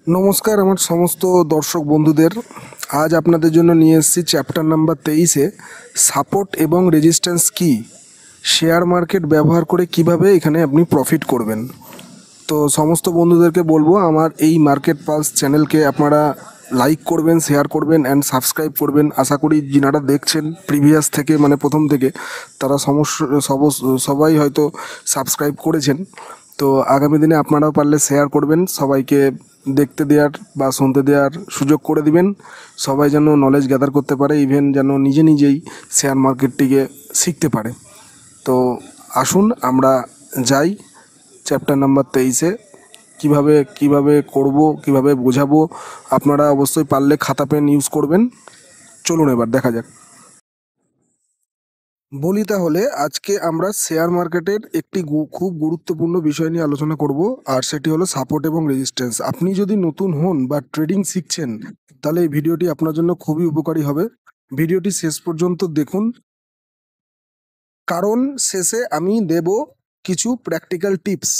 নমস্কার আমার সমস্ত দর্শক বন্ধুদের। আজ আপনাদের জন্য নিয়ে এসেছি চ্যাপ্টার নাম্বার 23-এ সাপোর্ট এবং রেজিস্ট্যান্স কি, শেয়ার মার্কেট ব্যবহার করে কিভাবে এখানে আপনি প্রফিট করবেন। তো সমস্ত বন্ধুদেরকে বলবো আমার এই মার্কেট পালস চ্যানেলকে আপনারা লাইক করবেন, শেয়ার করবেন অ্যান্ড সাবস্ক্রাইব করবেন। আশা করি যিনারা দেখছেন প্রিভিয়াস থেকে মানে প্রথম থেকে তারা সবাই হয়তো সাবস্ক্রাইব করেছেন। তো আগামী দিনে আপনারাও পারলে শেয়ার করবেন, সবাইকে দেখতে দেওয়ার বা শুনতে দেওয়ার সুযোগ করে দিবেন। সবাই যেন নলেজ গ্যাদার করতে পারে, ইভেন যেন নিজেই শেয়ার মার্কেটটিকে শিখতে পারে। তো আসুন আমরা যাই চ্যাপ্টার নাম্বার 23-এ কিভাবে করব, কিভাবে বোঝাবো। আপনারা অবশ্যই পারলে খাতা পেন ইউজ করবেন। চলুন এবার দেখা যাক। বলি তাহলে আজকে আমরা শেয়ার মার্কেটের একটি খুব গুরুত্বপূর্ণ বিষয় নিয়ে আলোচনা করব, আর সেটি হলো সাপোর্ট এবং রেজিস্ট্যান্স। আপনি যদি নতুন হন বা ট্রেডিং শিখছেন তাহলে এই ভিডিওটি আপনার জন্য খুবই উপকারী হবে। ভিডিওটি শেষ পর্যন্ত দেখুন, কারণ শেষে আমি দেব কিছু প্র্যাকটিক্যাল টিপস।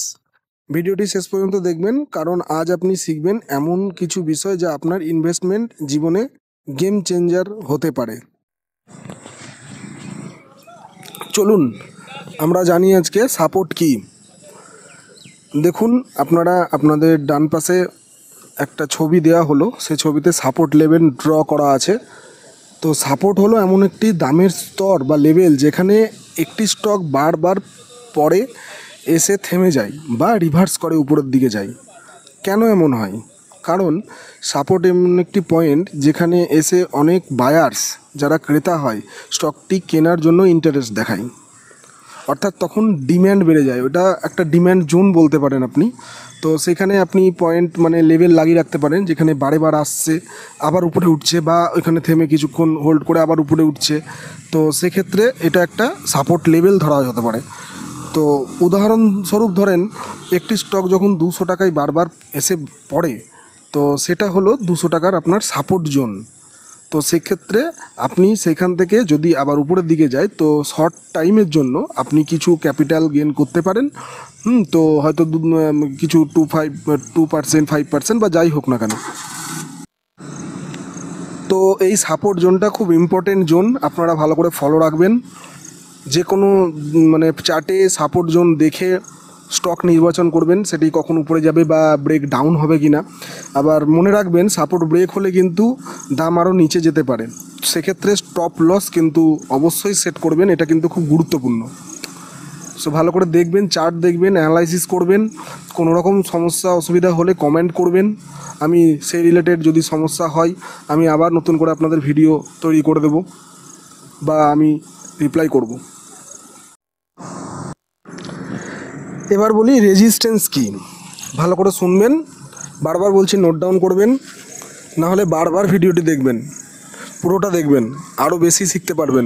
ভিডিওটি শেষ পর্যন্ত দেখবেন, কারণ আজ আপনি শিখবেন এমন কিছু বিষয় যা আপনার ইনভেস্টমেন্ট জীবনে গেম চেঞ্জার হতে পারে। চলুন আমরা জানি আজকে সাপোর্ট কি। দেখুন আপনারা আপনাদের ডান পাশে একটা ছবি দেওয়া হলো, সেই ছবিতে সাপোর্ট লেভেল ড্র করা আছে। তো সাপোর্ট হলো এমন একটি দামের স্তর বা লেভেল যেখানে একটি স্টক বারবার পরে এসে থেমে যায় বা রিভার্স করে উপরের দিকে যায়। কেন এমন হয়? কারণ সাপোর্ট এমন একটি পয়েন্ট যেখানে এসে অনেক বায়ার্স যারা ক্রেতা হয় স্টকটি কেনার জন্য ইন্টারেস্ট দেখায়, অর্থাৎ তখন ডিম্যান্ড বেড়ে যায়। ওটা একটা ডিম্যান্ড জোন বলতে পারেন আপনি। তো সেখানে আপনি পয়েন্ট মানে লেভেল লাগিয়ে রাখতে পারেন যেখানে বারে আসছে, আবার উপরে উঠছে, বা ওইখানে থেমে কিছুক্ষণ হোল্ড করে আবার উপরে উঠছে। তো সেক্ষেত্রে এটা একটা সাপোর্ট লেভেল ধরা যেতে পারে। তো উদাহরণস্বরূপ ধরেন একটি স্টক যখন 200 টাকায় বারবার এসে পড়ে, তো সেটা হলো 200 টাকার আপনার সাপোর্ট জোন। তো সেক্ষেত্রে আপনি সেখান থেকে যদি আবার উপরের দিকে যায় তো শর্ট টাইমের জন্য আপনি কিছু ক্যাপিটাল গেইন করতে পারেন। তো হয়তো কিছু 2% 5% বা যাই হোক না কেন। তো এই সাপোর্ট জোনটা খুব ইম্পর্টেন্ট জোন, আপনারা ভালো করে ফলো রাখবেন। যে কোনো মানে চার্টে সাপোর্ট জোন দেখে স্টক নির্বাচন করবেন, সেটি কখন উপরে যাবে বা ব্রেক ডাউন হবে কি না। আবার মনে রাখবেন সাপোর্ট ব্রেক হলে কিন্তু দাম আরও নিচে যেতে পারে, সেক্ষেত্রে স্টপ লস কিন্তু অবশ্যই সেট করবেন, এটা কিন্তু খুব গুরুত্বপূর্ণ। সো ভালো করে দেখবেন, চার্ট দেখবেন, অ্যানালাইসিস করবেন। কোনো রকম সমস্যা অসুবিধা হলে কমেন্ট করবেন, আমি সেই রিলেটেড যদি সমস্যা হয় আমি আবার নতুন করে আপনাদের ভিডিও তৈরি করে দেব বা আমি রিপ্লাই করব। এবার বলি রেজিস্ট্যান্স কি। ভালো করে শুনবেন, বারবার বলছি নোট ডাউন করবেন, না হলে বারবার ভিডিওটি দেখবেন, পুরোটা দেখবেন, আরও বেশি শিখতে পারবেন।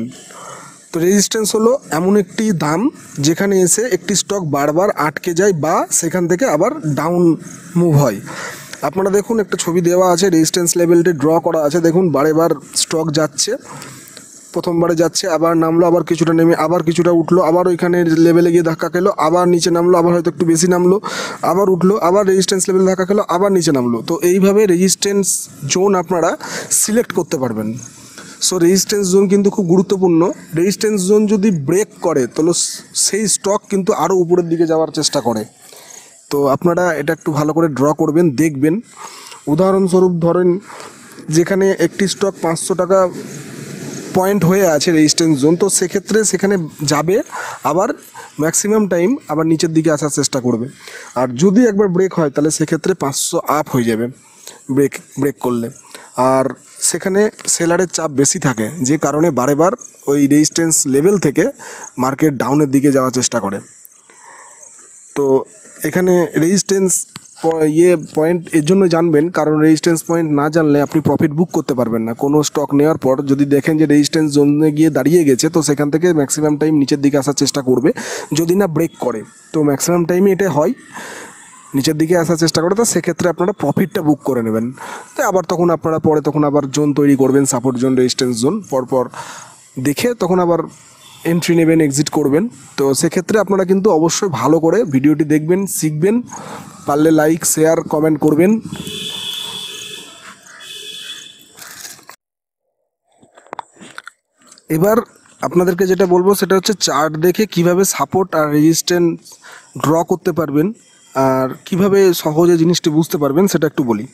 তো রেজিস্ট্যান্স হলো এমন একটি দাম যেখানে এসে একটি স্টক বারবার আটকে যায় বা সেখান থেকে আবার ডাউন মুভ হয়। আপনারা দেখুন একটা ছবি দেওয়া আছে, রেজিস্ট্যান্স লেভেলটি ড্র করা আছে। দেখুন বারেবার স্টক যাচ্ছে, প্রথমবারে যাচ্ছে, আবার নামলো, আবার কিছুটা নেমে আবার কিছুটা উঠলো, আবার ওইখানে লেভেলে গিয়ে ধাক্কা খেলো, আবার নিচে নামলো, আবার হয়তো একটু বেশি নামলো, আবার উঠলো, আবার রেজিস্ট্যান্স লেভেলে ধাক্কা খেলো, আবার নিচে নামলো। তো এইভাবে রেজিস্ট্যান্স জোন আপনারা সিলেক্ট করতে পারবেন। সো রেজিস্ট্যান্স জোন কিন্তু খুব গুরুত্বপূর্ণ। রেজিস্ট্যান্স জোন যদি ব্রেক করে তাহলে সেই স্টক কিন্তু আরও উপরের দিকে যাওয়ার চেষ্টা করে। তো আপনারা এটা একটু ভালো করে ড্র করবেন, দেখবেন। উদাহরণস্বরূপ ধরেন যেখানে একটি স্টক 500 টাকা পয়েন্ট হয়ে আছে রেজিস্ট্যান্স জোন, তো সেক্ষেত্রে সেখানে যাবে, আবার ম্যাক্সিমাম টাইম আবার নিচের দিকে আসার চেষ্টা করবে। আর যদি একবার ব্রেক হয় তাহলে সেক্ষেত্রে 500 আপ হয়ে যাবে ব্রেক করলে। আর সেখানে সেলারের চাপ বেশি থাকে, যে কারণে বারেবার ওই রেজিস্ট্যান্স লেভেল থেকে মার্কেট ডাউনের দিকে যাওয়ার চেষ্টা করে। তো এখানে রেজিস্ট্যান্স পয়েন্ট এর জন্য জানবেন, কারণ রেজিস্ট্যান্স পয়েন্ট না জানলে আপনি প্রফিট বুক করতে পারবেন না। কোনো স্টক নেওয়ার পর যদি দেখেন যে রেজিস্ট্যান্স জোনে গিয়ে দাঁড়িয়ে গেছে, তো সেখান থেকে ম্যাক্সিমাম টাইম নিচের দিকে আসার চেষ্টা করবে, যদি না ব্রেক করে। তো ম্যাক্সিমাম টাইমে এটা হয়, নিচের দিকে আসার চেষ্টা করে। তো সেক্ষেত্রে আপনারা প্রফিটটা বুক করে নেবেন। তো আবার তখন আপনারা পরে তখন আবার জোন তৈরি করবেন, সাপোর্ট জোন, রেজিস্ট্যান্স জোন, পরপর দেখে তখন আবার এন্ট্রি নেবেন, এক্সিট করবেন। তো সেক্ষেত্রে আপনারা কিন্তু অবশ্যই ভালো করে ভিডিওটি দেখবেন, শিখবেন, পারলে লাইক শেয়ার কমেন্ট করবেন। এবার আপনাদেরকে যেটা বলবো সেটা হচ্ছে চার্ট দেখে কিভাবে সাপোর্ট আর রেজিস্ট্যান্স ড্র করতে পারবেন আর কিভাবে সহজে জিনিসটি বুঝতে পারবেন সেটা একটু বলি।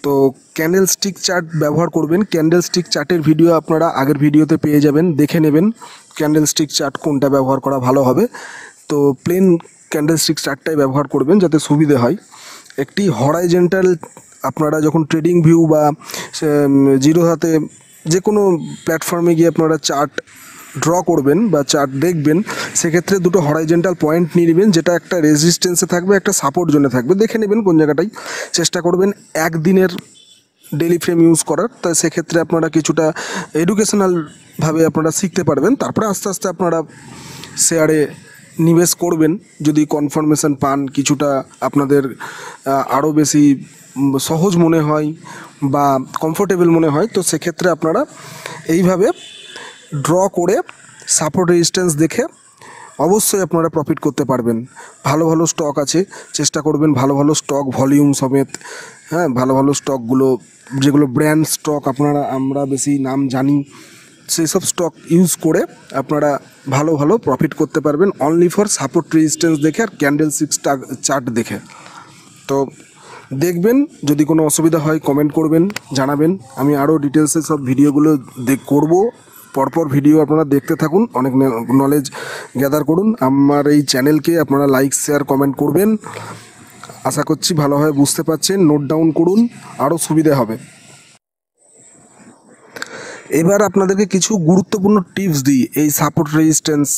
তো ক্যান্ডেল স্টিক চার্ট ব্যবহার করবেন। ক্যান্ডেল স্টিক চার্টের ভিডিও আপনারা আগের ভিডিওতে পেয়ে যাবেন, দেখে নেবেন ক্যান্ডেল স্টিক চার্ট কোনটা ব্যবহার করা ভালো হবে। তো প্লেন ক্যান্ডেল স্টিক চার্টটাই ব্যবহার করবেন যাতে সুবিধে হয়। একটি হরাইজেন্টাল আপনারা যখন ট্রেডিং ভিউ বা জিরো হাতে যে কোনো প্ল্যাটফর্মে গিয়ে আপনারা চার্ট ড্র করবেন বা চার্ট দেখবেন, সেক্ষেত্রে দুটো হরাইজেন্টাল পয়েন্ট নিয়ে নেবেন, যেটা একটা রেজিস্ট্যান্সে থাকবে, একটা সাপোর্ট জোনে থাকবে। দেখে নেবেন কোন জায়গাটাই। চেষ্টা করবেন একদিনের ডেলি ফ্রেম ইউজ করার। তাই সেক্ষেত্রে আপনারা কিছুটা এডুকেশনালভাবে আপনারা শিখতে পারবেন। তারপরে আস্তে আস্তে আপনারা শেয়ারে নিবেশ করবেন যদি কনফার্মেশন পান, কিছুটা আপনাদের আরও বেশি সহজ মনে হয় বা কমফোর্টেবল মনে হয়, তো সেক্ষেত্রে আপনারা এইভাবে ড্র করে সাপোর্ট রেজিস্ট্যান্স দেখে অবশ্যই আপনারা প্রফিট করতে পারবেন। ভালো ভালো স্টক আছে, চেষ্টা করবেন ভালো ভালো স্টক ভলিউম সমেত, হ্যাঁ, ভালো ভালো স্টকগুলো যেগুলো ব্র্যান্ড স্টক আমরা বেশি নাম জানি, সেই সব স্টক ইউজ করে আপনারা ভালো ভালো প্রফিট করতে পারবেন অনলি ফর সাপোর্ট রেজিস্ট্যান্স দেখে আর ক্যান্ডেল সিক্স চার্ট দেখে। তো দেখবেন, যদি কোনো অসুবিধা হয় কমেন্ট করবেন, জানাবেন। আমি আরও ডিটেলসে সব ভিডিওগুলো করব। পরপর ভিডিও আপনারা দেখতে থাকুন, অনেক নলেজ গ্যাদার করুন। আমার এই চ্যানেলকে আপনারা লাইক শেয়ার কমেন্ট করবেন। আশা করছি ভালোভাবে বুঝতে পারছেন, নোট ডাউন করুন, আরও সুবিধা হবে। এবার আপনাদেরকে কিছু গুরুত্বপূর্ণ টিপস দিই এই সাপোর্ট রেজিস্ট্যান্স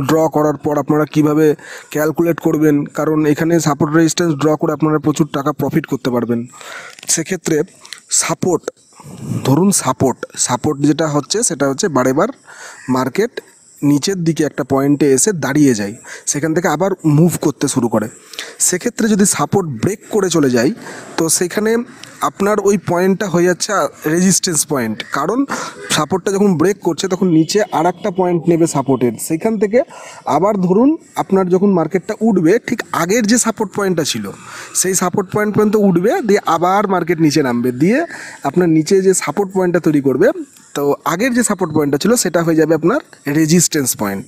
ড্র করার পর আপনারা কিভাবে ক্যালকুলেট করবেন, কারণ এখানে সাপোর্ট রেজিস্ট্যান্স ড্র করে আপনারা প্রচুর টাকা প্রফিট করতে পারবেন। সেক্ষেত্রে সাপোর্ট, ধরুন সাপোর্ট যেটা হচ্ছে সেটা হচ্ছে বারেবার মার্কেট নিচের দিকে একটা পয়েন্টে এসে দাঁড়িয়ে যায়, সেখান থেকে আবার মুভ করতে শুরু করে। সেক্ষেত্রে যদি সাপোর্ট ব্রেক করে চলে যায়, তো সেখানে আপনার ওই পয়েন্টটা হয়ে যাচ্ছে রেজিস্ট্যান্স পয়েন্ট। কারণ সাপোর্টটা যখন ব্রেক করছে তখন নিচে আর একটা পয়েন্ট নেবে সাপোর্টের, সেখান থেকে আবার ধরুন আপনার যখন মার্কেটটা উঠবে, ঠিক আগের যে সাপোর্ট পয়েন্টটা ছিল সেই সাপোর্ট পয়েন্ট পর্যন্ত উঠবে, দিয়ে আবার মার্কেট নিচে নামবে, দিয়ে আপনার নিচে যে সাপোর্ট পয়েন্টটা তৈরি করবে, তো আগের যে সাপোর্ট পয়েন্টটা ছিল সেটা হয়ে যাবে আপনার রেজিস্ট্যান্স পয়েন্ট।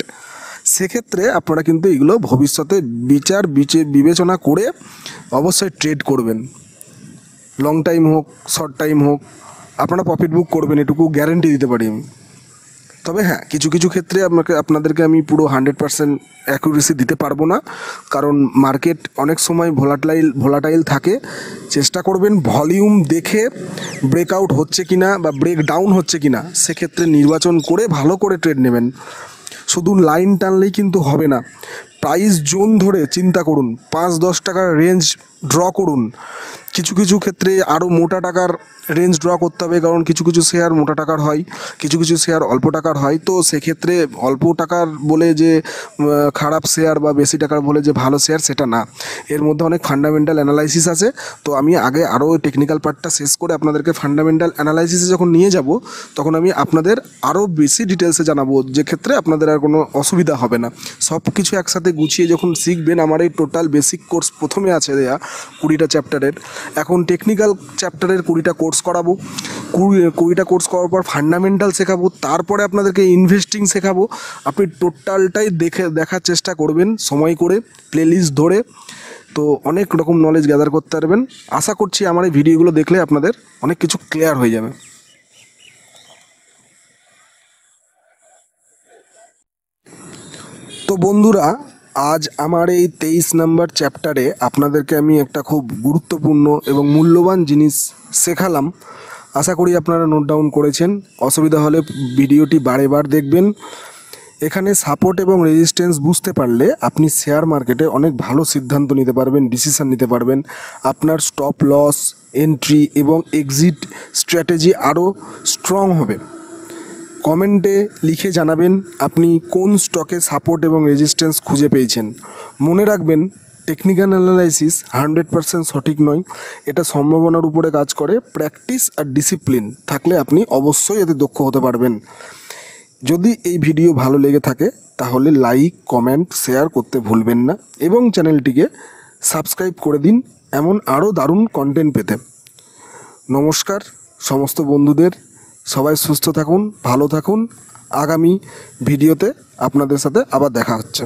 সেক্ষেত্রে আপনারা কিন্তু এগুলো ভবিষ্যতে বিবেচনা করে অবশ্যই ট্রেড করবেন। লং টাইম হোক শর্ট টাইম হোক আপনারা প্রফিট বুক করবেন, এটুকু গ্যারেন্টি দিতে পারি আমি। তবে হ্যাঁ, কিছু কিছু ক্ষেত্রে আপনাদেরকে আমি পুরো 100% অ্যাকুরেসি দিতে পারবো না, কারণ মার্কেট অনেক সময় ভোলাটাইল থাকে। চেষ্টা করবেন ভলিউম দেখে ব্রেকআউট হচ্ছে কিনা বা ব্রেক ডাউন হচ্ছে কিনা সেক্ষেত্রে নির্বাচন করে ভালো করে ট্রেড নেবেন। শুধু লাইন টানলেই কিন্তু হবে না, প্রাইস জোন ধরে চিন্তা করুন, 5-10 টাকার রেঞ্জ ড্র করুন। কিছু কিছু ক্ষেত্রে আরও মোটা টাকার রেঞ্জ ড্র করতে হবে, কারণ কিছু কিছু শেয়ার মোটা টাকার হয়, কিছু কিছু শেয়ার অল্প টাকার হয়। তো সেক্ষেত্রে অল্প টাকার বলে যে খারাপ শেয়ার বা বেশি টাকার বলে যে ভালো শেয়ার সেটা না, এর মধ্যে অনেক ফান্ডামেন্টাল অ্যানালাইসিস আছে। তো আমি আগে আরও টেকনিক্যাল পার্টটা শেষ করে আপনাদেরকে ফান্ডামেন্টাল অ্যানালাইসিসে যখন নিয়ে যাব, তখন আমি আপনাদের আরও বেশি ডিটেলসে জানাবো, যে ক্ষেত্রে আপনাদের আর কোনো অসুবিধা হবে না। সব কিছু একসাথে গুছিয়ে যখন শিখবেন, আমার এই টোটাল বেসিক কোর্স প্রথমে আছে দেয়া 20টা চ্যাপ্টারের, এখন টেকনিক্যাল চ্যাপ্টারের 20টা কোর্স করাবো। 20টা কোর্স করার পর ফান্ডামেন্টাল শেখাবো, তারপরে আপনাদেরকে ইনভেস্টিং শেখাবো। আপনি টোটালটাই দেখার চেষ্টা করবেন সময় করে, প্লেলিস্ট ধরে। তো অনেক রকম নলেজ গ্যাদার করতে পারবেন। আশা করছি আমার এই ভিডিওগুলো দেখলে আপনাদের অনেক কিছু ক্লিয়ার হয়ে যাবে। তো বন্ধুরা, আজ আমার এই 23 নম্বর চ্যাপ্টারে আপনাদেরকে আমি একটা খুব গুরুত্বপূর্ণ এবং মূল্যবান জিনিস শেখালাম। আশা করি আপনারা নোট ডাউন করেছেন। অসুবিধা হলে ভিডিওটি বারেবার দেখবেন। এখানে সাপোর্ট এবং রেজিস্ট্যান্স বুঝতে পারলে আপনি শেয়ার মার্কেটে অনেক ভালো সিদ্ধান্ত নিতে পারবেন, ডিসিশন নিতে পারবেন। আপনার স্টপ লস, এন্ট্রি এবং এক্সিট স্ট্র্যাটেজি আরও স্ট্রং হবে। কমেন্টে লিখে জানাবেন আপনি কোন স্টকে সাপোর্ট এবং রেজিস্ট্যান্স খুঁজে পেয়েছেন। মনে রাখবেন, টেকনিক্যাল অ্যানালাইসিস 100% সঠিক নয়, এটা সম্ভাবনার উপরে কাজ করে। প্র্যাকটিস আর ডিসিপ্লিন থাকলে আপনি অবশ্যই এতে দক্ষ হতে পারবেন। যদি এই ভিডিও ভালো লেগে থাকে তাহলে লাইক, কমেন্ট, শেয়ার করতে ভুলবেন না এবং চ্যানেলটিকে সাবস্ক্রাইব করে দিন এমন আরও দারুণ কন্টেন্ট পেতে। নমস্কার সমস্ত বন্ধুদের, সবাই সুস্থ থাকুন, ভালো থাকুন। আগামী ভিডিওতে আপনাদের সাথে আবার দেখা হচ্ছে।